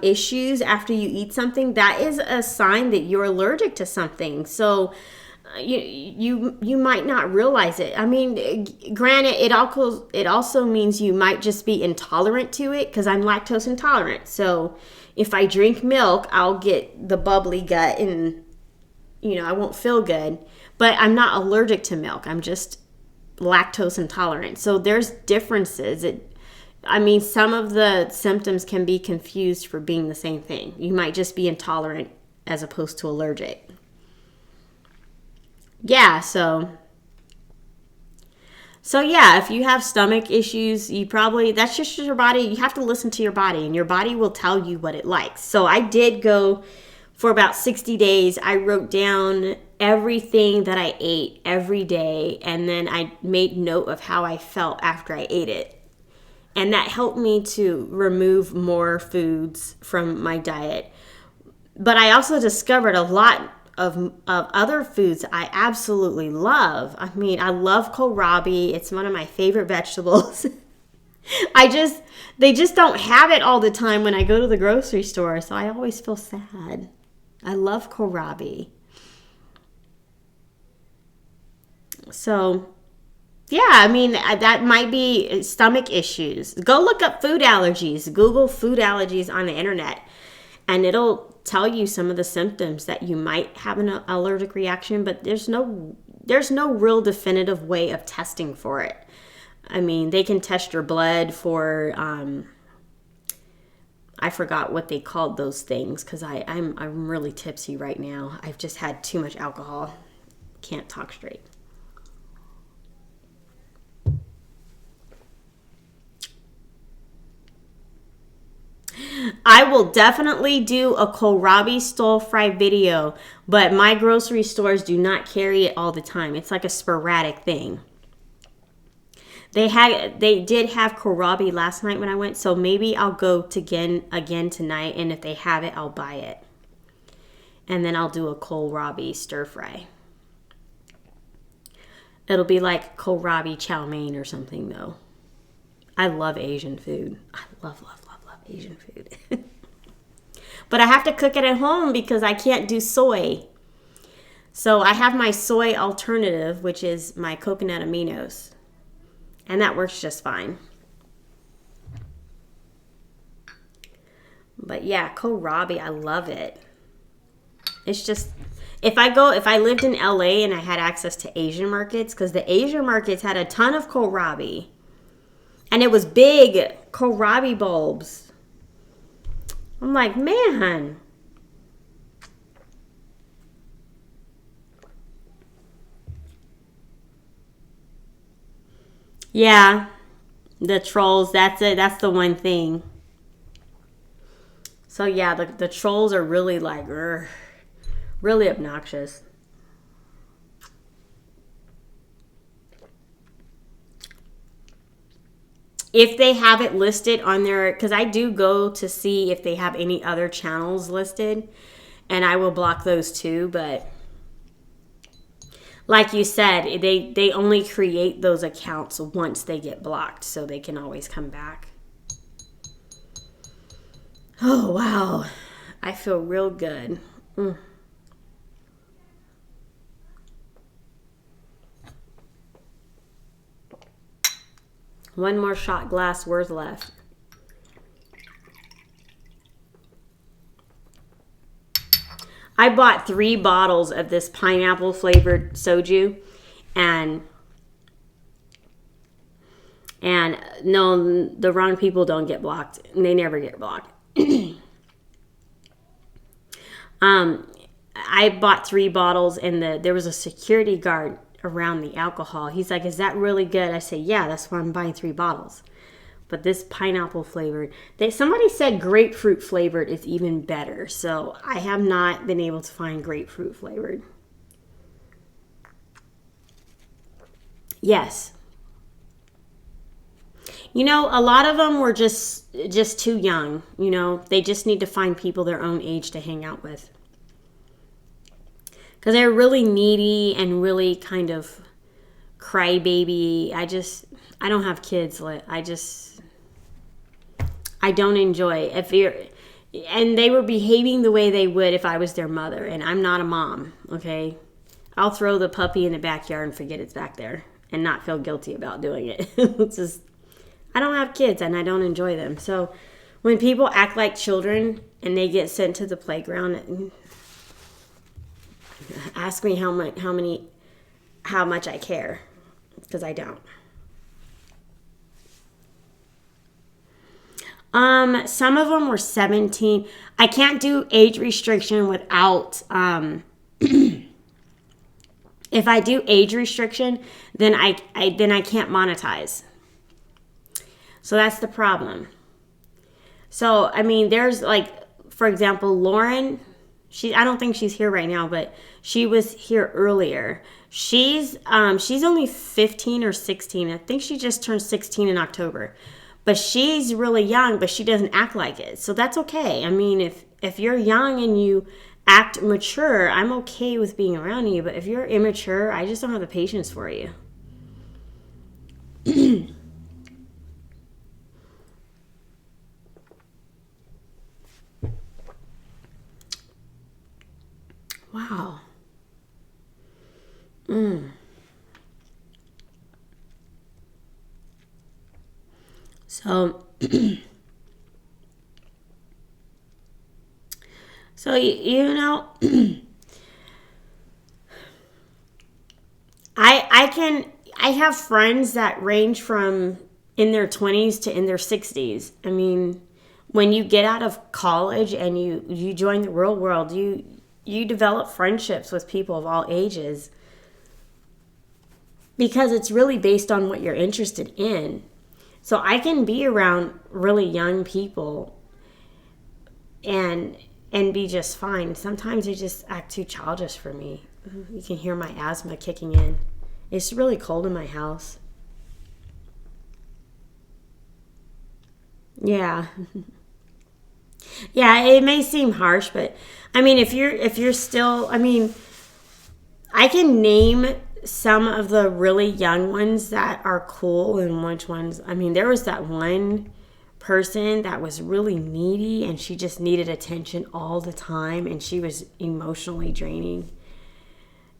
issues after you eat something, that is a sign that you're allergic to something. So you might not realize it. I mean, granted, it also means you might just be intolerant to it, because I'm lactose intolerant. So if I drink milk, I'll get the bubbly gut and I won't feel good. But I'm not allergic to milk. I'm just lactose intolerant. So there's differences. Some of the symptoms can be confused for being the same thing. You might just be intolerant as opposed to allergic. Yeah, so if you have stomach issues, that's just your body. You have to listen to your body, and your body will tell you what it likes. So I did go for about 60 days. I wrote down everything that I ate every day, and then I made note of how I felt after I ate it. And that helped me to remove more foods from my diet. But I also discovered a lot of other foods I absolutely love. I mean, I love kohlrabi. It's one of my favorite vegetables. They just don't have it all the time when I go to the grocery store, so I always feel sad. I love kohlrabi. So, yeah, that might be stomach issues. Go look up food allergies. Google food allergies on the internet, and it'll tell you some of the symptoms that you might have an allergic reaction, but there's no real definitive way of testing for it. They can test your blood for, I forgot what they called those things, because I'm really tipsy right now. I've just had too much alcohol. Can't talk straight. I will definitely do a kohlrabi stir fry video, but my grocery stores do not carry it all the time. It's like a sporadic thing. They did have kohlrabi last night when I went, so maybe I'll go again tonight, and if they have it, I'll buy it. And then I'll do a kohlrabi stir fry. It'll be like kohlrabi chow mein or something, though. I love Asian food. I love Asian food. But I have to cook it at home because I can't do soy. So I have my soy alternative, which is my coconut aminos. And that works just fine. But yeah, kohlrabi, I love it. It's just, if I lived in LA and I had access to Asian markets, because the Asian markets had a ton of kohlrabi. And it was big kohlrabi bulbs. I'm like, man. Yeah, the trolls, that's it. That's the one thing. So yeah, the trolls are really like, really obnoxious. If they have it listed on their, because I do go to see if they have any other channels listed, and I will block those too. But like you said, they only create those accounts once they get blocked, so they can always come back. Oh, wow. I feel real good. One more shot glass worth left. I bought 3 bottles of this pineapple flavored soju, and no, the wrong people don't get blocked. They never get blocked. I bought 3 bottles, and there was a security guard around the alcohol. He's like, "Is that really good?" I say, "Yeah, that's why I'm buying 3 bottles." But this pineapple flavored, somebody said grapefruit flavored is even better. So I have not been able to find grapefruit flavored. Yes. You know, a lot of them were just too young. You know, they just need to find people their own age to hang out with. Because they're really needy and really kind of crybaby. I don't have kids. I don't enjoy and they were behaving the way they would if I was their mother, and I'm not a mom, okay? I'll throw the puppy in the backyard and forget it's back there and not feel guilty about doing it. It's just, I don't have kids and I don't enjoy them. So when people act like children and they get sent to the playground, ask me how much I care, because I don't. Some of them were 17. I can't do age restriction without, if I do age restriction, then I can't monetize. So that's the problem. So, I mean, there's like, for example, Lauren, I don't think she's here right now, but she was here earlier. She's only 15 or 16. I think she just turned 16 in October. But she's really young, but she doesn't act like it. So that's okay. I mean, if you're young and you act mature, I'm okay with being around you. But if you're immature, I just don't have the patience for you. Wow. So, you know, I have friends that range from in their 20s to in their 60s. I mean, when you get out of college and you join the real world, you develop friendships with people of all ages, because it's really based on what you're interested in. So I can be around really young people and be just fine. Sometimes they just act too childish for me. You can hear my asthma kicking in. It's really cold in my house. Yeah. Yeah, it may seem harsh, but I mean, if you're still, I mean, I can name some of the really young ones that are cool and which ones. I mean, there was that one person that was really needy and she just needed attention all the time and she was emotionally draining.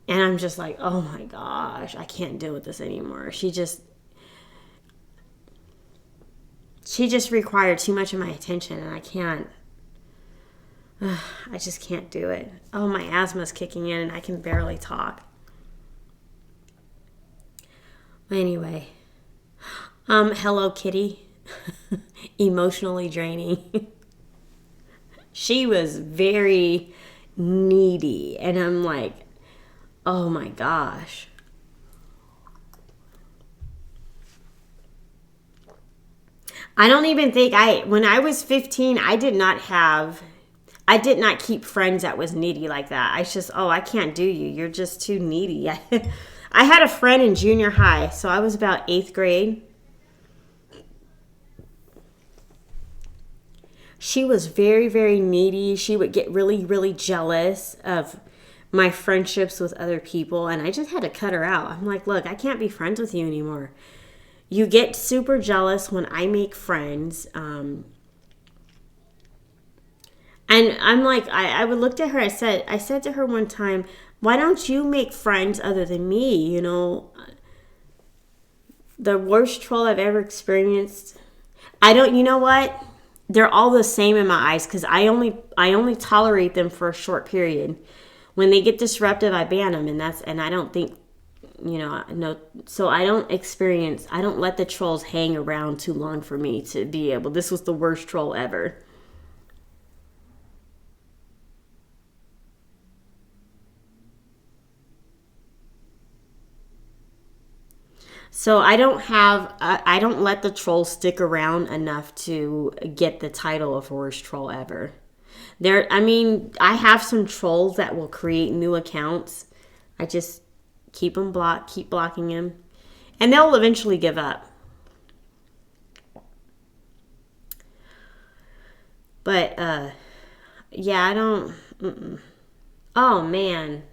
And I'm just like, oh my gosh, I can't deal with this anymore. She just required too much of my attention and I can't. I just can't do it. Oh, my asthma's kicking in and I can barely talk. Anyway, Hello Kitty, emotionally draining. She was very needy, and I'm like, oh my gosh. I don't even think when I was 15, I did not keep friends that was needy like that. I just, oh, I can't do you. You're just too needy. I had a friend in junior high, so I was about 8th grade. She was very, very needy. She would get really, really jealous of my friendships with other people, and I just had to cut her out. I'm like, look, I can't be friends with you anymore. You get super jealous when I make friends. And I'm like, I would look at her. I said to her one time, why don't you make friends other than me? You know, the worst troll I've ever experienced. You know what? They're all the same in my eyes because I only tolerate them for a short period. When they get disruptive, I ban them, and I don't think, no. So I don't let the trolls hang around too long for me to be able. This was the worst troll ever. So I don't let the troll stick around enough to get the title of worst troll ever. I have some trolls that will create new accounts. I just keep blocking them, and they'll eventually give up. But yeah, I don't. Mm-mm. Oh man,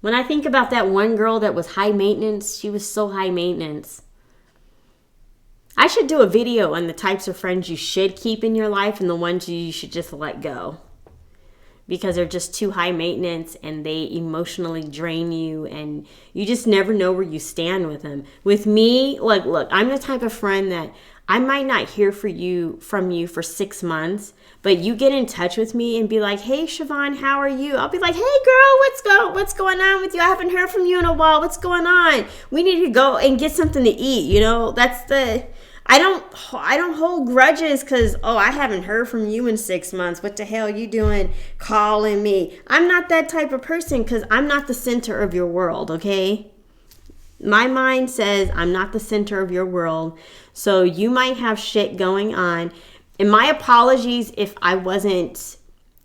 when I think about that one girl that was high maintenance, she was so high maintenance. I should do a video on the types of friends you should keep in your life and the ones you should just let go. Because they're just too high maintenance and they emotionally drain you and you just never know where you stand with them. With me, like, look, I'm the type of friend that I might not hear from you for 6 months, but you get in touch with me and be like, hey, Shavonne, how are you? I'll be like, hey, girl, what's going on with you? I haven't heard from you in a while. What's going on? We need to go and get something to eat. You know, I don't hold grudges because, oh, I haven't heard from you in 6 months. What the hell are you doing calling me? I'm not that type of person because I'm not the center of your world, okay? My mind says I'm not the center of your world. So you might have shit going on. And my apologies if I wasn't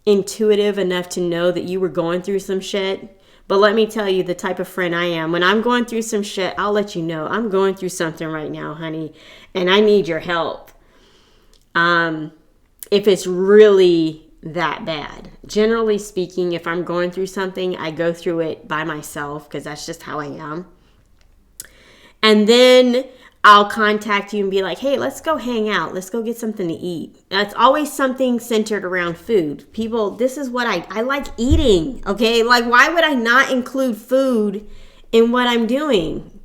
intuitive enough to know that you were going through some shit. But let me tell you the type of friend I am. When I'm going through some shit, I'll let you know. I'm going through something right now, honey, and I need your help. If it's really that bad. Generally speaking, if I'm going through something, I go through it by myself because that's just how I am. And then I'll contact you and be like, hey, let's go hang out. Let's go get something to eat. That's always something centered around food. People, this is what I like eating, okay? Like, why would I not include food in what I'm doing?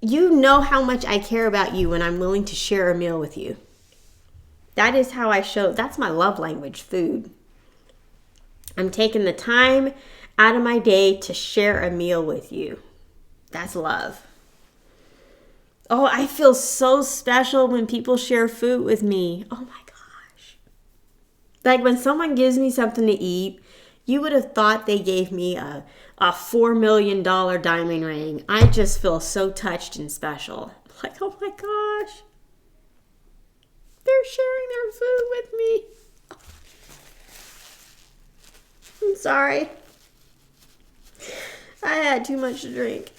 You know how much I care about you when I'm willing to share a meal with you. That is how I show, that's my love language, food. I'm taking the time out of my day to share a meal with you. That's love. Oh, I feel so special when people share food with me. Oh my gosh. Like when someone gives me something to eat, you would have thought they gave me a $4 million diamond ring. I just feel so touched and special. Like, oh my gosh. They're sharing their food with me. I'm sorry. I had too much to drink.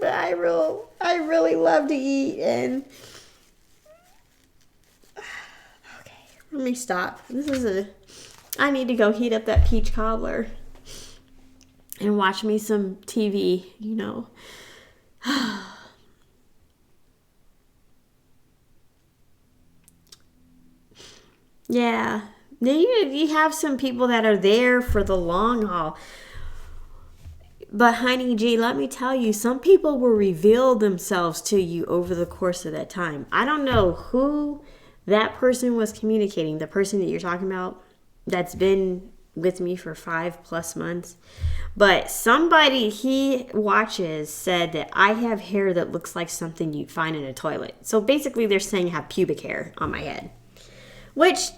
But I really love to eat and okay. Let me stop. I need to go heat up that peach cobbler and watch me some TV, you know. Yeah. Then you have some people that are there for the long haul. But honey G, let me tell you, some people will reveal themselves to you over the course of that time. I don't know who that person was communicating, the person that you're talking about that's been with me for 5+ months. But somebody he watches said that I have hair that looks like something you'd find in a toilet. So basically they're saying I have pubic hair on my head. Which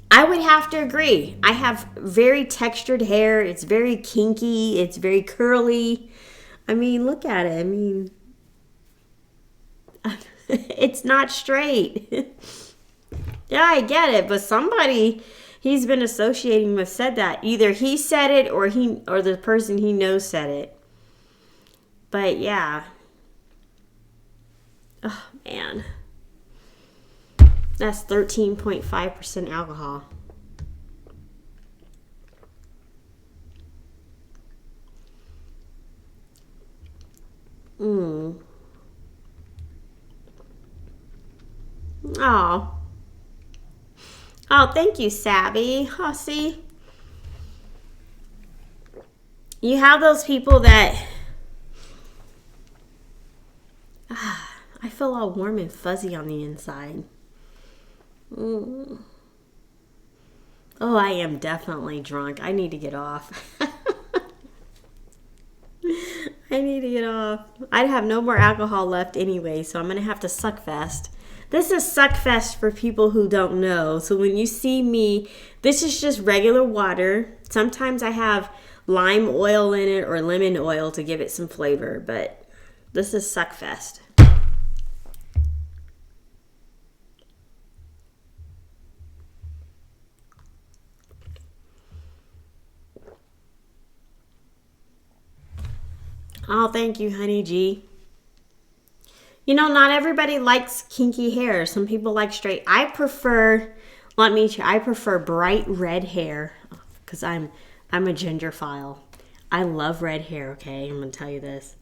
I would have to agree. I have very textured hair. It's very kinky. It's very curly. I mean, look at it. I mean, it's not straight. Yeah, I get it. But somebody he's been associating with said that. Either he said it or the person he knows said it. But yeah. Oh, man. That's 13.5% alcohol. Oh. Oh, thank you, Sabby. Oh, see? You have those people that... I feel all warm and fuzzy on the inside. Oh, I am definitely drunk. I need to get off. I need to get off. I'd have no more alcohol left anyway, so I'm going to have to suck fest. This is suck fest for people who don't know. So when you see me, this is just regular water. Sometimes I have lime oil in it or lemon oil to give it some flavor, but this is suck fest. Oh, thank you, honey G. You know, not everybody likes kinky hair. Some people like straight. I prefer bright red hair because I'm a gingerphile. I love red hair, okay? I'm going to tell you this.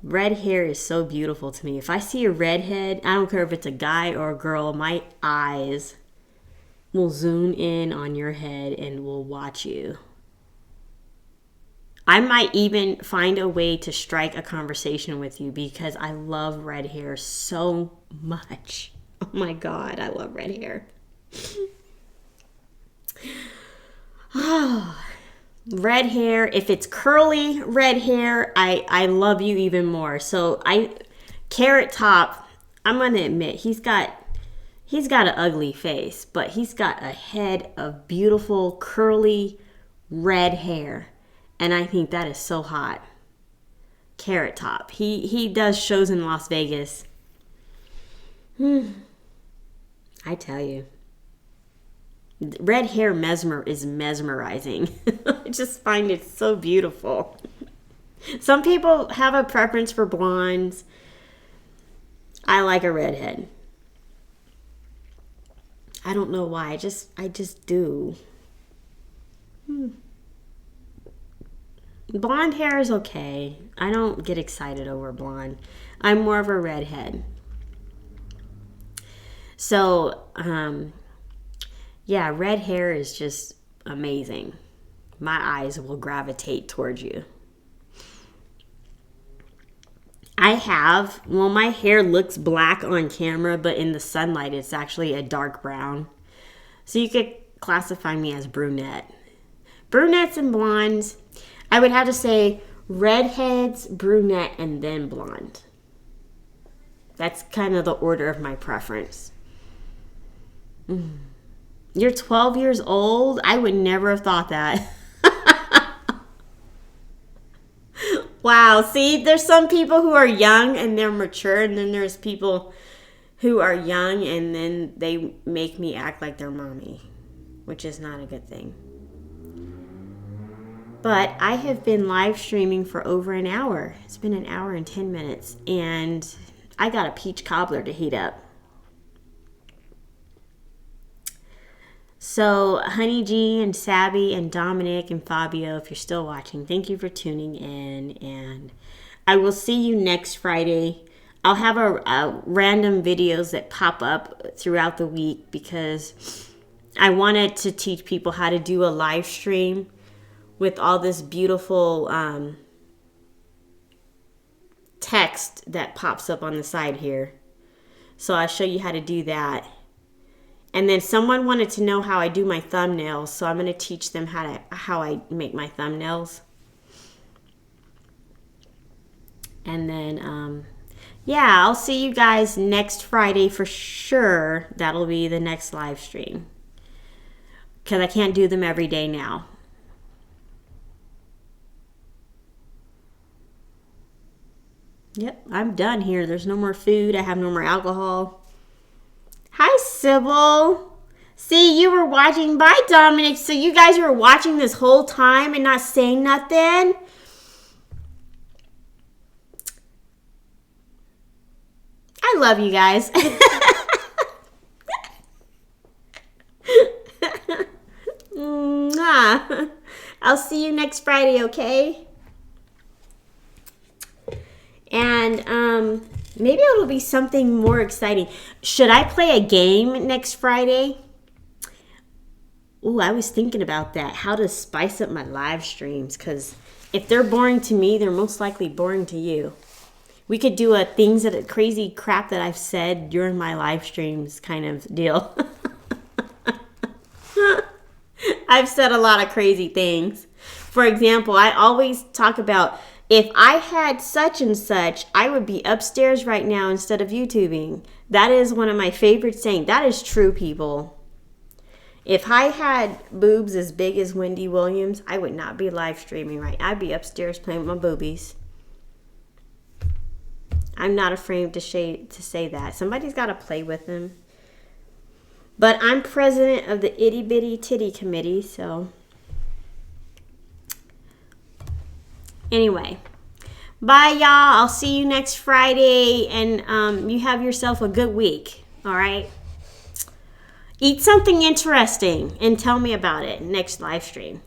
Red hair is so beautiful to me. If I see a redhead, I don't care if it's a guy or a girl, my eyes will zoom in on your head and will watch you. I might even find a way to strike a conversation with you because I love red hair so much. Oh my God, I love red hair. Oh, red hair. If it's curly red hair, I love you even more. So Carrot Top, I'm going to admit, he's got an ugly face, but he's got a head of beautiful curly red hair. And I think that is so hot. Carrot Top. He does shows in Las Vegas. I tell you. Red hair is mesmerizing. I just find it so beautiful. Some people have a preference for blondes. I like a redhead. I don't know why. I just do. Blonde hair is okay. I don't get excited over blonde. I'm more of a redhead. So, yeah, red hair is just amazing. My eyes will gravitate towards you. My hair looks black on camera, but in the sunlight, it's actually a dark brown. So you could classify me as brunette. Brunettes and blondes, I would have to say redheads, brunette, and then blonde. That's kind of the order of my preference. You're 12 years old? I would never have thought that. Wow, see, there's some people who are young and they're mature, and then there's people who are young and then they make me act like they're mommy, which is not a good thing. But I have been live streaming for over an hour. It's been an hour and 10 minutes, and I got a peach cobbler to heat up. So, Honey G and Sabby and Dominic and Fabio, if you're still watching, thank you for tuning in. And I will see you next Friday. I'll have a random videos that pop up throughout the week because I wanted to teach people how to do a live stream with all this beautiful text that pops up on the side here. So I'll show you how to do that. And then someone wanted to know how I do my thumbnails, so I'm going to teach them how I make my thumbnails. And then, yeah, I'll see you guys next Friday for sure. That'll be the next live stream. Because I can't do them every day now. Yep, I'm done here. There's no more food. I have no more alcohol. Hi, Sybil. See, you were watching. Bye, Dominic. So you guys were watching this whole time and not saying nothing? I love you guys. I'll see you next Friday, okay? And maybe it'll be something more exciting. Should I play a game next Friday? Ooh, I was thinking about that. How to spice up my live streams. Because if they're boring to me, they're most likely boring to you. We could do a crazy crap that I've said during my live streams kind of deal. I've said a lot of crazy things. For example, I always talk about, if I had such and such, I would be upstairs right now instead of YouTubing. That is one of my favorite sayings. That is true, people. If I had boobs as big as Wendy Williams, I would not be live streaming right now. I'd be upstairs playing with my boobies. I'm not afraid to say that. Somebody's got to play with them. But I'm president of the Itty Bitty Titty Committee, so... Anyway, bye, y'all. I'll see you next Friday, and you have yourself a good week, all right? Eat something interesting and tell me about it next live stream.